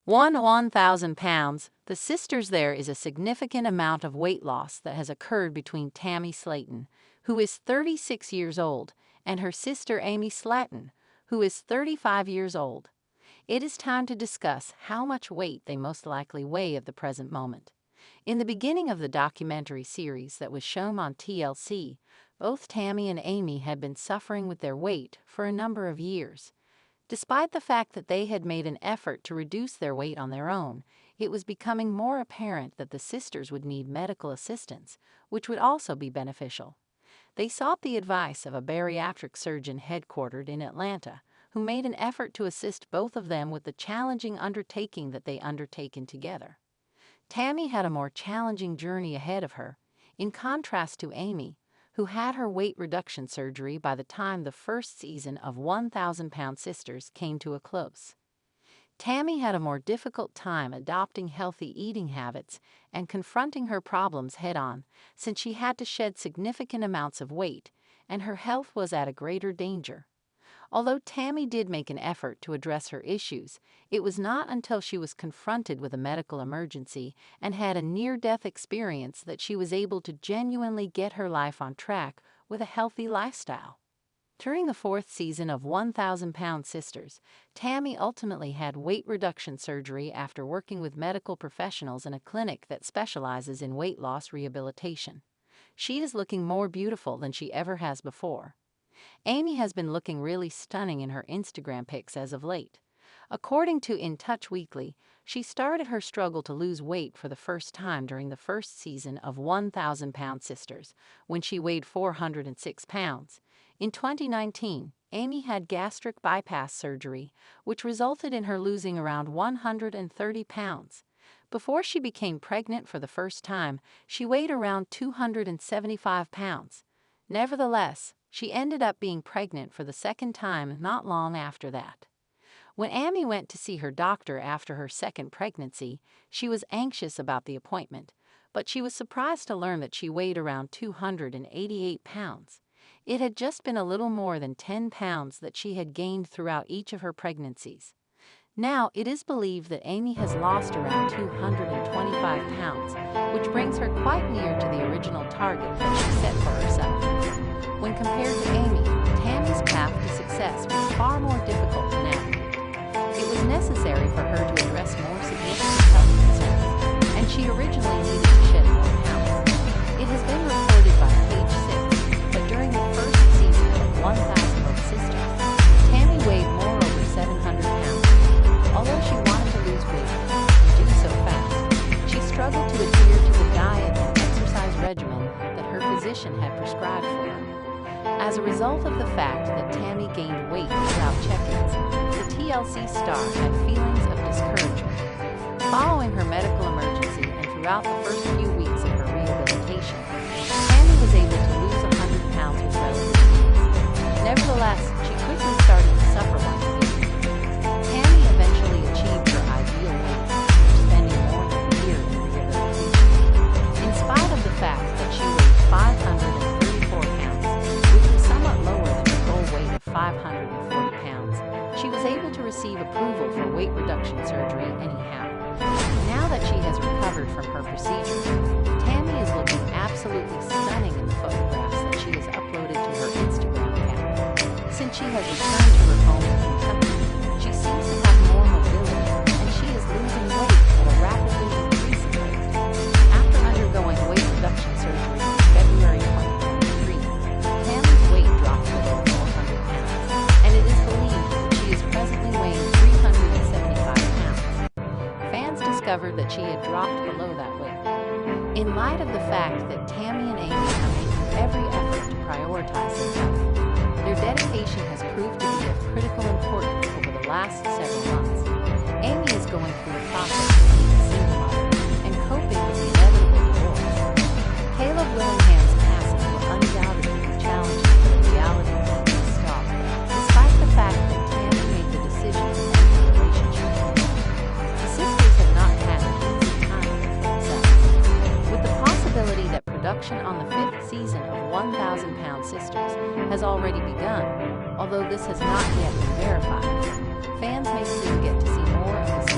1,000 pounds. The sisters, there is a significant amount of weight loss that has occurred between Tammy Slaton, who is 36 years old, and her sister Amy Slaton, who is 35 years old. It is time to discuss how much weight they most likely weigh at the present moment. In the beginning of the documentary series that was shown on TLC, both Tammy and Amy had been suffering with their weight for a number of years. Despite the fact that they had made an effort to reduce their weight on their own, it was becoming more apparent that the sisters would need medical assistance, which would also be beneficial. They sought the advice of a bariatric surgeon headquartered in Atlanta, who made an effort to assist both of them with the challenging undertaking that they undertaken together. Tammy had a more challenging journey ahead of her, in contrast to Amy, who had her weight reduction surgery by the time the first season of 1,000 Pound Sisters came to a close. Tammy had a more difficult time adopting healthy eating habits and confronting her problems head-on, since she had to shed significant amounts of weight, and her health was at a greater danger. Although Tammy did make an effort to address her issues, it was not until she was confronted with a medical emergency and had a near-death experience that she was able to genuinely get her life on track with a healthy lifestyle. During the fourth season of 1,000 Pound Sisters, Tammy ultimately had weight reduction surgery after working with medical professionals in a clinic that specializes in weight loss rehabilitation. She is looking more beautiful than she ever has before. Amy has been looking really stunning in her Instagram pics as of late. According to In Touch Weekly, she started her struggle to lose weight for the first time during the first season of 1,000 Pound Sisters, when she weighed 406 pounds. In 2019, Amy had gastric bypass surgery, which resulted in her losing around 130 pounds. Before she became pregnant for the first time, she weighed around 275 pounds. Nevertheless, she ended up being pregnant for the second time not long after that. When Amy went to see her doctor after her second pregnancy, she was anxious about the appointment, but she was surprised to learn that she weighed around 288 pounds. It had just been a little more than 10 pounds that she had gained throughout each of her pregnancies. Now, it is believed that Amy has lost around 225 pounds, which brings her quite near to the original target that she set for herself. When compared to Amy, Tammy's path to success was far more difficult to navigate. It was necessary for her to address more significant health concerns, and she originally needed to shed more pounds. It has been reported by Page 6, but during the first season of 1,000 Pound Sisters, Tammy weighed more over 700 pounds. Although she wanted to lose weight and do so fast, she struggled to adhere to the diet and exercise regimen that her physician had prescribed for her. As a result of the fact that Tammy gained weight without check-ins, the TLC star had feelings of discouragement. Following her medical emergency and throughout the first few weeks of her rehabilitation, Tammy was able to lose 100 pounds with relative ease. Nevertheless, she quickly started to suffer once again. Tammy eventually achieved her ideal weight after spending more than a year in rehabilitation. In spite of the fact that she weighed 534 pounds, which was somewhat lower than her goal weight of 540 pounds, she was able to receive approval for weight reduction surgery anyhow. Now that she has recovered from her procedure, Tammy is looking absolutely stunning in the photographs that she has uploaded to her Instagram account. Since she has returned to her home in Kentucky, she seems to have more mobility, and she is losing weight at a rapidly increasing rate. After undergoing weight reduction surgery in February 2023, Tammy's weight dropped below 400 pounds, and it is believed that she is presently weighing 375 pounds. Fans discovered that she had dropped below that weight. In light of the fact that Tammy and Amy are making every effort to prioritize their health, their dedication has proved to be of critical importance over the last several months. Amy is going through the process of being a single mother and coping with the inevitable divorce. Caleb Willingham's passing will undoubtedly be challenging for the reality TV star, despite the fact that Tammy made the decision to end her relationship with him. The sisters have not had an easy time with themselves. With the possibility that production on the fifth season of 1,000 Pound Sisters has already begun, although this has not yet been verified, fans may soon get to see more of the